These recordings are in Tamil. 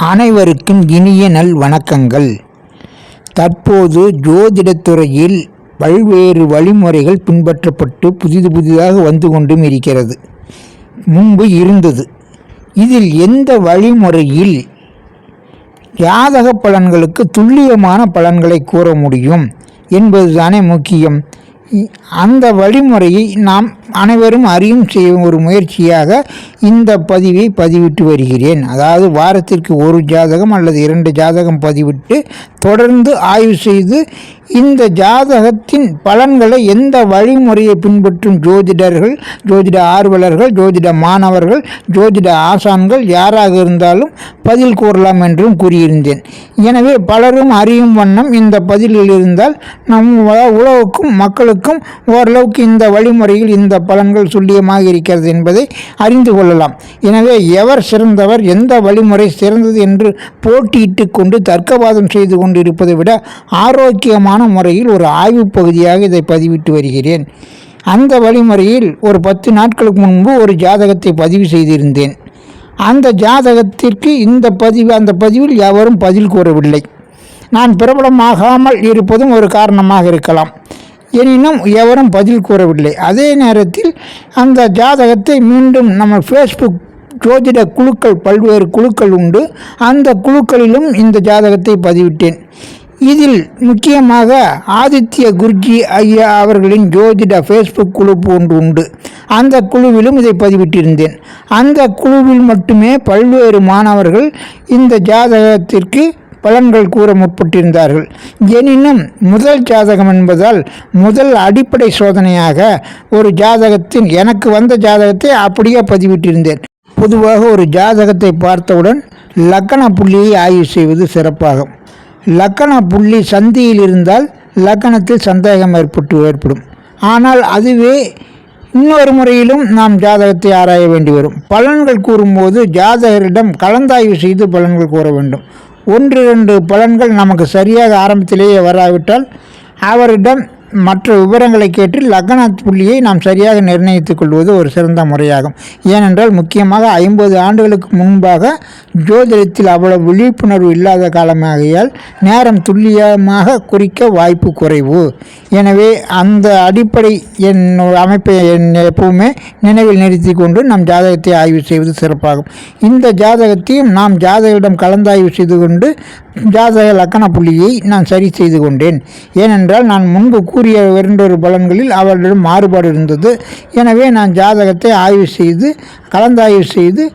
அனைவருக்கும் இனிய நல் வணக்கங்கள். தற்போது ஜோதிடத்துறையில் பல்வேறு வழிமுறைகள் பின்பற்றப்பட்டு புதிதாக வந்து கொண்டும் இருக்கிறது. முன்பு இருந்தது. இதில் எந்த வழிமுறையில் ஜாதக பலன்களுக்கு துல்லியமான பலன்களை கூற முடியும் என்பதுதானே முக்கியம். அந்த வழிமுறையை நாம் அனைவரும் அறியும் செய்யும் ஒரு முயற்சியாக இந்த பதிவை பதிவிட்டு வருகிறேன். அதாவது வாரத்திற்கு ஒரு ஜாதகம் அல்லது 2 ஜாதகம் பதிவிட்டு தொடர்ந்து ஆய்வு செய்து இந்த ஜாதகத்தின் பலன்களை எந்த வழிமுறையை பின்பற்றும் ஜோதிடர்கள், ஜோதிட ஆர்வலர்கள், ஜோதிட மாணவர்கள், ஜோதிட ஆசான்கள் யாராக இருந்தாலும் பதில் கூறலாம் என்றும் கூறியிருந்தேன். எனவே பலரும் அறியும் வண்ணம் இந்த பதிலில் இருந்தால் நம் உலகுக்கும் மக்களுக்கும் ஓரளவுக்கு இந்த வழிமுறையில் இந்த பலன்கள் துல்லியமாக இருக்கிறது என்பதை அறிந்து கொள்ளலாம். எனவே எவர் சிறந்தவர், எந்த வழிமுறை சிறந்தது என்று போட்டியிட்டு கொண்டு தர்க்கவாதம் செய்து கொண்டு இருப்பதை விட ஆரோக்கியமான முறையில் ஒரு ஆய்வு பகுதியாக இதை பதிவிட்டு வருகிறேன். அந்த வழிமுறையில் ஒரு 10 நாட்களுக்கு முன்பு ஒரு ஜாதகத்தை பதிவு செய்திருந்தேன். அந்த ஜாதகத்திற்கு அந்த பதிவில் எவரும் பதில் கூறவில்லை. நான் பிரபலமாகாமல் இருப்பதும் ஒரு காரணமாக இருக்கலாம். எனினும் எவரும் பதில் கூறவில்லை. அதே நேரத்தில் அந்த ஜாதகத்தை மீண்டும் நம்ம ஃபேஸ்புக் ஜோதிட குழுக்கள், பல்வேறு குழுக்கள் உண்டு. அந்த குழுக்களிலும் இந்த ஜாதகத்தை பதிவிட்டேன். இதில் முக்கியமாக ஆதித்ய குருஜி ஐயா அவர்களின் ஜோதிட ஃபேஸ்புக் குழு ஒன்று உண்டு. அந்த குழுவிலும் இதை பதிவிட்டிருந்தேன். அந்த குழுவில் மட்டுமே பல்வேறு மாணவர்கள் இந்த ஜாதகத்திற்கு பலன்கள் கூற முற்பட்டிருந்தார்கள். எனினும் முதல் ஜாதகம் என்பதால் முதல் அடிப்படை சோதனையாக ஒரு ஜாதகத்தின் எனக்கு வந்த ஜாதகத்தை அப்படியே பதிவிட்டிருந்தேன். பொதுவாக ஒரு ஜாதகத்தை பார்த்தவுடன் லக்கண புள்ளியை ஆய்வு செய்வது சிறப்பாகும். லக்கண புள்ளி சந்தியில் இருந்தால் லக்கணத்தில் சந்தேகம் ஏற்படும். ஆனால் அதுவே இன்னொரு முறையிலும் நாம் ஜாதகத்தை ஆராய வேண்டி வரும். பலன்கள் கூறும்போது ஜாதகரிடம் கலந்தாய்வு செய்து பலன்கள் கூற வேண்டும். 1-2 பலன்கள் நமக்கு சரியாக ஆரம்பத்திலேயே வராவிட்டால் அவரிடம் மற்ற விவரங்களை கேட்டு லக்ன புள்ளியை நாம் சரியாக நிர்ணயித்துக் கொள்வது ஒரு சிறந்த முறையாகும். ஏனென்றால் முக்கியமாக 50 ஆண்டுகளுக்கு முன்பாக ஜோதிடத்தில் அவ்வளவு விழிப்புணர்வு இல்லாத காலமாகையால் நேரம் துல்லியமாக குறிக்க வாய்ப்பு குறைவு. எனவே அந்த அடிப்படை அமைப்பை எப்பவுமே நினைவில் நிறுத்தி கொண்டு நம் ஜாதகத்தை ஆய்வு செய்வது சிறப்பாகும். இந்த ஜாதகத்தையும் நாம் ஜாதகரிடம் கலந்தாய்வு செய்து கொண்டு ஜாதக லக்கண புள்ளியை நான் சரி செய்து கொண்டேன். ஏனென்றால் நான் முன்பு கூறிய 2 பலன்களில் அவர்களிடம் மாறுபாடு இருந்தது. எனவே நான் ஜாதகத்தை ஆய்வு செய்து கலந்தாய்வு செய்து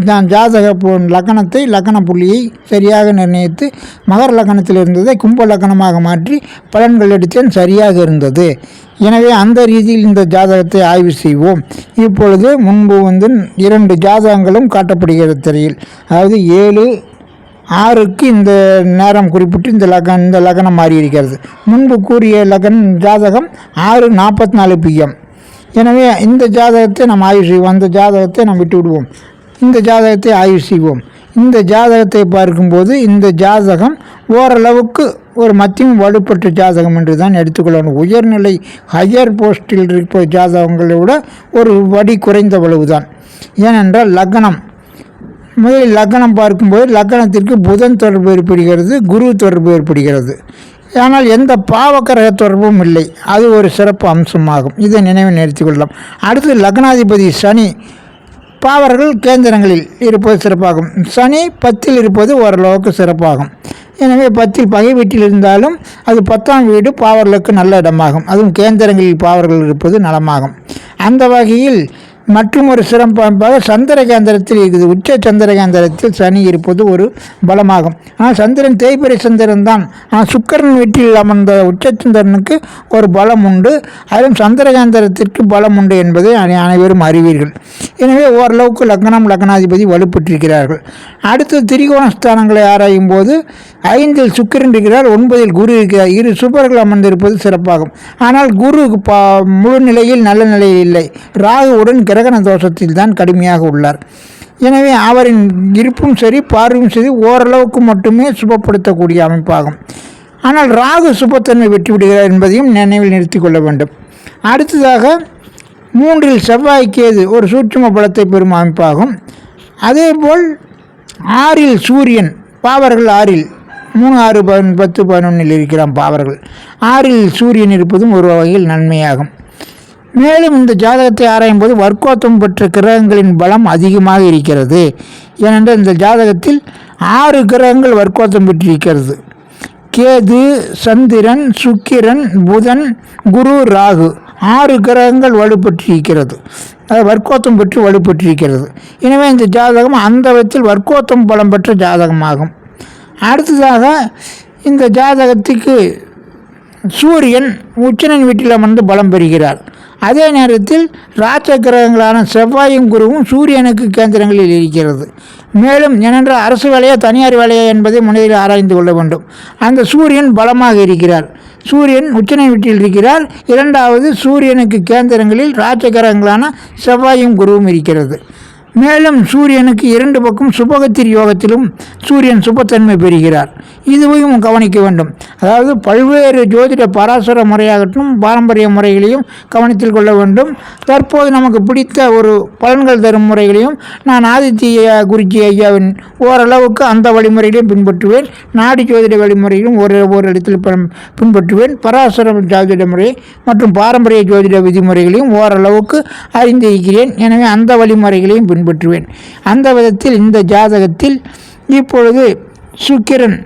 நான் ஜாதக லக்கணத்தை லக்கண புள்ளியை சரியாக நிர்ணயித்து மகர லக்கணத்தில் இருந்ததை கும்ப லக்கணமாக மாற்றி பலன்கள் எடுத்தேன். சரியாக இருந்தது. எனவே அந்த ரீதியில் இந்த ஜாதகத்தை ஆய்வு செய்வோம். இப்பொழுது முன்பு 2 ஜாதகங்களும் காட்டப்படுகிறது திரையில். அதாவது 7/6க்கு இந்த நேரம் குறிப்பிட்டு இந்த லக்னம் மாறி இருக்கிறது. முன்பு கூறிய ஜாதகம் 6:44 PM. எனவே இந்த ஜாதகத்தை நாம் ஆய்வு செய்வோம். அந்த ஜாதகத்தை நாம் விட்டு விடுவோம். இந்த ஜாதகத்தை ஆய்வு செய்வோம். இந்த ஜாதகத்தை பார்க்கும்போது இந்த ஜாதகம் ஓரளவுக்கு ஒரு மத்தியம் வலுப்பெற்ற ஜாதகம் என்று தான் எடுத்துக்கொள்ளணும். உயர்நிலை ஹையர் போஸ்டில் இருக்கிற ஜாதகங்களை விட ஒரு வடி குறைந்த வலுவுதான். ஏனென்றால் முதலில் லக்னம் பார்க்கும்போது லக்னத்திற்கு புதன் தொடர்பு ஏற்படுகிறது, குரு தொடர்பு ஏற்படுகிறது. ஆனால் எந்த பாவக்கிரக தொடர்பும் இல்லை. அது ஒரு சிறப்பு அம்சமாகும். இதை நினைவில் நிறுத்திக் கொள்ளலாம். அடுத்து லக்னாதிபதி சனி பாவர்கள் கேந்திரங்களில் இருப்பது சிறப்பாகும். சனி 10ல் இருப்பது ஓரளவுக்கு சிறப்பாகும். எனவே 10ல் பகை வீட்டில் இருந்தாலும் அது 10ஆம் வீடு பாவர்களுக்கு நல்ல இடமாகும். அதுவும் கேந்திரங்களில் பாவர்கள் இருப்பது நலமாகும். அந்த வகையில் மற்றும் ஒரு சிறப்பாக சந்திர கேந்திரத்தில் இருக்குது. உச்ச சந்திர கேந்திரத்தில் சனி இருப்பது ஒரு பலமாகும். ஆனால் சந்திரன் தேய்பிறை சந்திரன் தான். ஆனால் சுக்கிரன் வீட்டில் அமர்ந்த உச்சச்சந்திரனுக்கு ஒரு பலம் உண்டு. அதிலும் சந்திர கேந்திரத்திற்கு பலம் உண்டு என்பதை அனைவரும் அறிவீர்கள். எனவே ஓரளவுக்கு லக்னாதிபதி வலுப்பெற்றிருக்கிறார்கள். அடுத்து திரிகோணஸ்தானங்களை ஆராயும் போது 5ல் சுக்கிரன் இருக்கிறார், 9ல் குரு இருக்கிறார். 2 சுபர்கள் அமர்ந்திருப்பது சிறப்பாகும். ஆனால் குரு முழு நிலையில் நல்ல நிலையில் இல்லை. ராகுவுடன் கிரகண தோஷத்தில் தான் கடுமையாக உள்ளார். எனவே அவரின் இருப்பும் சரி பார்வையும் சரி ஓரளவுக்கு மட்டுமே சுபப்படுத்தக்கூடிய அமைப்பாகும். ஆனால் ராகு சுபத்தன்மை வெற்றி விடுகிறார் என்பதையும் நினைவில் நிறுத்தி கொள்ள வேண்டும். அடுத்ததாக 3ல் செவ்வாய் கேது ஒரு சூட்சும பலத்தை பெறும் அமைப்பாகும். அதேபோல் 6ல் சூரியன் பாவர்கள் 6 3 6 10 11 இருக்கிறான் பாவர்கள் 6 சூரியன் இருப்பதும் ஒரு வகையில் நன்மையாகும். மேலும் இந்த ஜாதகத்தை ஆராயும் போது வர்க்கோத்தம் பெற்ற கிரகங்களின் பலம் அதிகமாக இருக்கிறது. ஏனென்றால் இந்த ஜாதகத்தில் 6 கிரகங்கள் வர்க்கோத்தம் பெற்றிருக்கிறது. கேது, சந்திரன், சுக்கிரன், புதன், குரு, ராகு 6 கிரகங்கள் வலுப்பெற்றிருக்கிறது. அது வர்க்கோத்தம் பெற்று வலுப்பெற்றிருக்கிறது. எனவே இந்த ஜாதகம் அந்த விதத்தில் வர்க்கோத்தம் பலம் பெற்ற ஜாதகமாகும். அடுத்ததாக இந்த ஜாதகத்துக்கு சூரியன் உச்சனின் வீட்டில் அமர்ந்து பலம் பெறுகிறார். அதே நேரத்தில் ராஜ கிரகங்களான செவ்வாயும் குருவும் சூரியனுக்கு கேந்திரங்களில் இருக்கிறது. மேலும் ஏனென்றால் அரசு வேலையா தனியார் வேலையா என்பதை முனையில் ஆராய்ந்து கொள்ள வேண்டும். அந்த சூரியன் பலமாக இருக்கிறார். சூரியன் உச்சனை வீட்டில் இருக்கிறார். இரண்டாவது சூரியனுக்கு கேந்திரங்களில் ராஜ கிரகங்களான செவ்வாயும் குருவும் இருக்கிறது. மேலும் சூரியனுக்கு 2 பக்கம் சுபகத்திரி யோகத்திலும் சூரியன் சுபத்தன்மை பெறுகிறார். இதுவையும் கவனிக்க வேண்டும். அதாவது பல்வேறு ஜோதிட பராசர முறையாகட்டும் பாரம்பரிய முறைகளையும் கவனத்தில் கொள்ள வேண்டும். தற்போது நமக்கு பிடித்த ஒரு பலன்கள் தரும் முறைகளையும் நான் ஆதித்ய குருஜி ஐயாவின் ஓரளவுக்கு அந்த வழிமுறைகளையும் பின்பற்றுவேன். நாடி ஜோதிட வழிமுறையிலும் ஒரு இடத்தில் பின்பற்றுவேன். பராசர ஜோதிட முறை மற்றும் பாரம்பரிய ஜோதிட விதிமுறைகளையும் ஓரளவுக்கு அறிந்திருக்கிறேன். எனவே அந்த வழிமுறைகளையும் பின்பற்றுவேன். அந்த விதத்தில் இந்த ஜாதகத்தில் இப்பொழுது சுக்கிரன்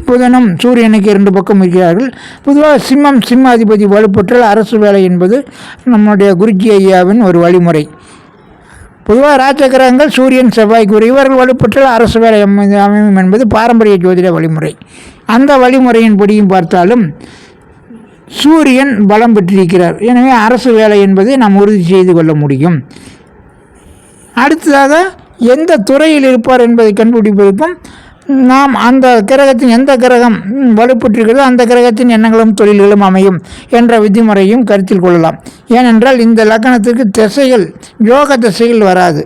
புதனும் சூரியனுக்கு 2 பக்கம் இருக்கிறார்கள். பொதுவாக சிம்ம அதிபதி வலுப்பெற்றால் அரசு வேலை என்பது நம்முடைய குருஜி ஐயாவின் ஒரு வழிமுறை. பொதுவாக ராஜகிரகங்கள் சூரியன் செவ்வாய் குரு இவர்கள் வலுப்பெற்றால் அரசு வேலை அமையும் என்பது பாரம்பரிய ஜோதிட வழிமுறை. அந்த வழிமுறையின்படியும் பார்த்தாலும் சூரியன் பலம் பெற்றிருக்கிறார். எனவே அரசு வேலை என்பதை நாம் உறுதி செய்து கொள்ள முடியும். அடுத்ததாக எந்த துறையில் இருப்பார் என்பதை கண்டுபிடிப்பதற்கும் நாம் அந்த கிரகத்தின் எந்த கிரகம் வலுப்பெற்றிருக்கிறதோ அந்த கிரகத்தின் எண்ணங்களும் தொழில்களும் அமையும் என்ற விதிமுறையும் கருத்தில் கொள்ளலாம். ஏனென்றால் இந்த லக்னத்திற்கு திசைகள் யோக திசைகள் வராது.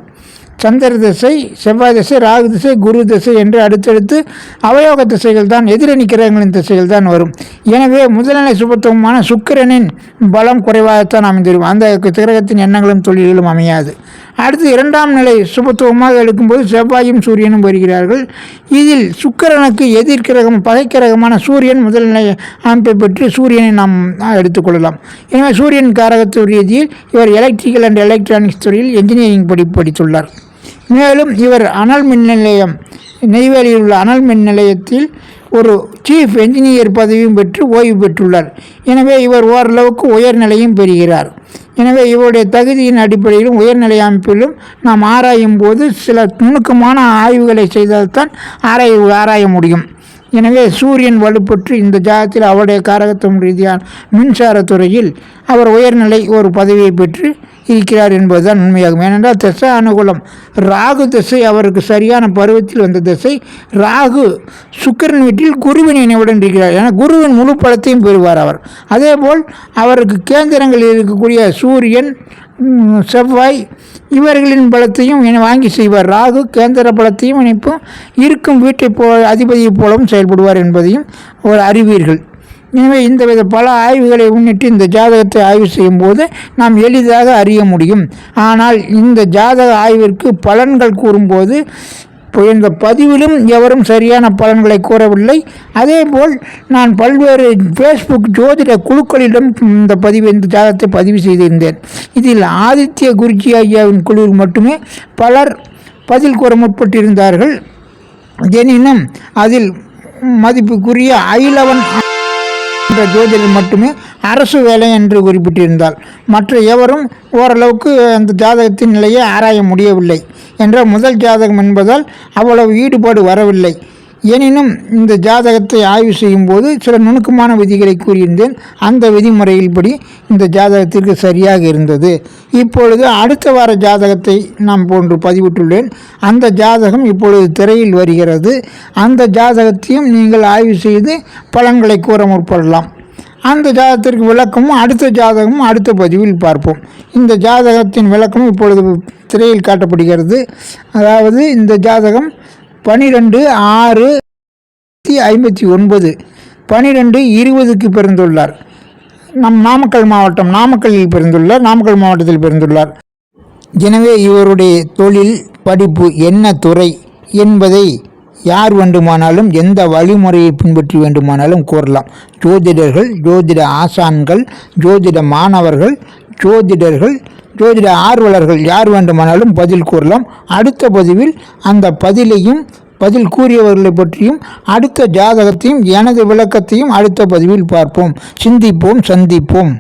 சந்திர திசை, செவ்வாய் திசை, ராகு திசை, குரு திசை என்று அடுத்தடுத்து அவயோக திசைகள் தான் எதிரணி கிரகங்களின் திசைகள் தான் வரும். எனவே முதல்நிலை சுபத்துவமான சுக்கிரனின் பலம் குறைவாகத்தான் அமைந்திருக்கும். அந்த கிரகத்தின் எண்ணங்களும் தொழில்களும் அமையாது. அடுத்து 2ஆம் நிலை சுபத்துவமாக எடுக்கும்போது செவ்வாயும் சூரியனும் வருகிறார்கள். இதில் சுக்கிரனுக்கு எதிர்கிரகம் பகைக்கிரகமான சூரியன் முதல்நிலை அமைப்பை பெற்று சூரியனை நாம் எடுத்துக்கொள்ளலாம். எனவே சூரியன் காரகத்துவ ரீதியில் இவர் எலக்ட்ரிக்கல் அண்ட் எலக்ட்ரானிக்ஸ் துறையில் என்ஜினியரிங் படித்துள்ளார். மேலும் இவர் அனல் மின் நிலையம் நெய்வேலியில் உள்ள அனல் மின் நிலையத்தில் ஒரு சீஃப் என்ஜினியர் பதவியும் பெற்று ஓய்வு பெற்றுள்ளார். எனவே இவர் ஓரளவுக்கு உயர்நிலையும் பெறுகிறார். எனவே இவருடைய தகுதியின் அடிப்படையிலும் உயர்நிலை அமைப்பிலும் நாம் ஆராயும் போது சில நுணுக்கமான ஆய்வுகளை செய்தால்தான் ஆராய முடியும். எனவே சூரியன் வலுப்பெற்று இந்த ஜாதகத்தில் அவருடைய காரகத்துவம் ரீதியான மின்சாரத்துறையில் அவர் உயர்நிலை ஒரு பதவியை பெற்று இருக்கிறார் என்பதுதான் உண்மையாகும். ஏனென்றால் திசை அனுகூலம். ராகு திசை அவருக்கு சரியான பருவத்தில் வந்த திசை. ராகு சுக்கிரன் வீட்டில் குருவின் இணைவுடன் இருக்கிறார். ஏன்னா குருவின் முழு பலத்தையும் பெறுவார் அவர். அதேபோல் அவருக்கு கேந்திரங்களில் இருக்கக்கூடிய சூரியன், செவ்வாய் இவர்களின் பலத்தையும் வாங்கி செய்வார். ராகு கேந்திர பலத்தையும் இணைப்பும் இருக்கும் வீட்டை அதிபதியை போலவும் செயல்படுவார் என்பதையும் ஒரு அறிவீர்கள். எனவே இந்த வித பல ஆய்வுகளை முன்னிட்டு இந்த ஜாதகத்தை ஆய்வு செய்யும் போது நாம் எளிதாக அறிய முடியும். ஆனால் இந்த ஜாதக ஆய்விற்கு பலன்கள் கூறும்போது இந்த பதிவிலும் எவரும் சரியான பலன்களை கூறவில்லை. அதேபோல் நான் பல்வேறு ஃபேஸ்புக் ஜோதிட குழுக்களிடம் இந்த ஜாதகத்தை பதிவு செய்திருந்தேன். இதில் ஆதித்ய குருஜி ஐயாவின் குழுவில் மட்டுமே பலர் பதில் கூற முற்பட்டிருந்தார்கள். எனினும் அதில் மதிப்புக்குரிய ஐலவன் என்ற ஜோதிடர் மட்டுமே அரசு வேலை என்று குறிப்பிட்டிருந்தார். மற்ற எவரும் ஓரளவுக்கு அந்த ஜாதகத்தின் நிலையை ஆராய முடியவில்லை என்ற முதல் ஜாதகம் என்பதால் அவ்வளவு ஈடுபாடு வரவில்லை. எனினும் இந்த ஜாதகத்தை ஆய்வு செய்யும் போது சில நுணுக்கமான விதிகளை கூறியிருந்தேன். அந்த விதிமுறையின்படி இந்த ஜாதகத்திற்கு சரியாக இருந்தது. இப்பொழுது அடுத்த வார ஜாதகத்தை நாம் போன்று பதிவிட்டுள்ளேன். அந்த ஜாதகம் இப்பொழுது திரையில் வருகிறது. அந்த ஜாதகத்தையும் நீங்கள் ஆய்வு செய்து பலன்களை கூற முற்படலாம். அந்த ஜாதகத்திற்கு விளக்கமும் அடுத்த ஜாதகமும் அடுத்த பதிவில் பார்ப்போம். இந்த ஜாதகத்தின் விளக்கமும் இப்பொழுது திரையில் காட்டப்படுகிறது. அதாவது இந்த ஜாதகம் 12/6/59 12/20 பிறந்துள்ளார். நம் நாமக்கல் நாமக்கல்லில் பிறந்துள்ளார். நாமக்கல் மாவட்டத்தில் பிறந்துள்ளார். எனவே இவருடைய தொழில் படிப்பு என்ன துறை என்பதை யார் வேண்டுமானாலும் எந்த வழிமுறையை பின்பற்றி வேண்டுமானாலும் கூறலாம். ஜோதிடர்கள், ஜோதிட ஆசான்கள், ஜோதிட மாணவர்கள், ஜோதிட ஆர்வலர்கள் யார் வேண்டுமானாலும் பதில் கூறலாம். அடுத்த பதிவில் அந்த பதில் கூறியவர்களை பற்றியும் அடுத்த ஜாதகத்தையும் எனது விளக்கத்தையும் அடுத்த பதிவில் பார்ப்போம். சிந்திப்போம், சந்திப்போம்.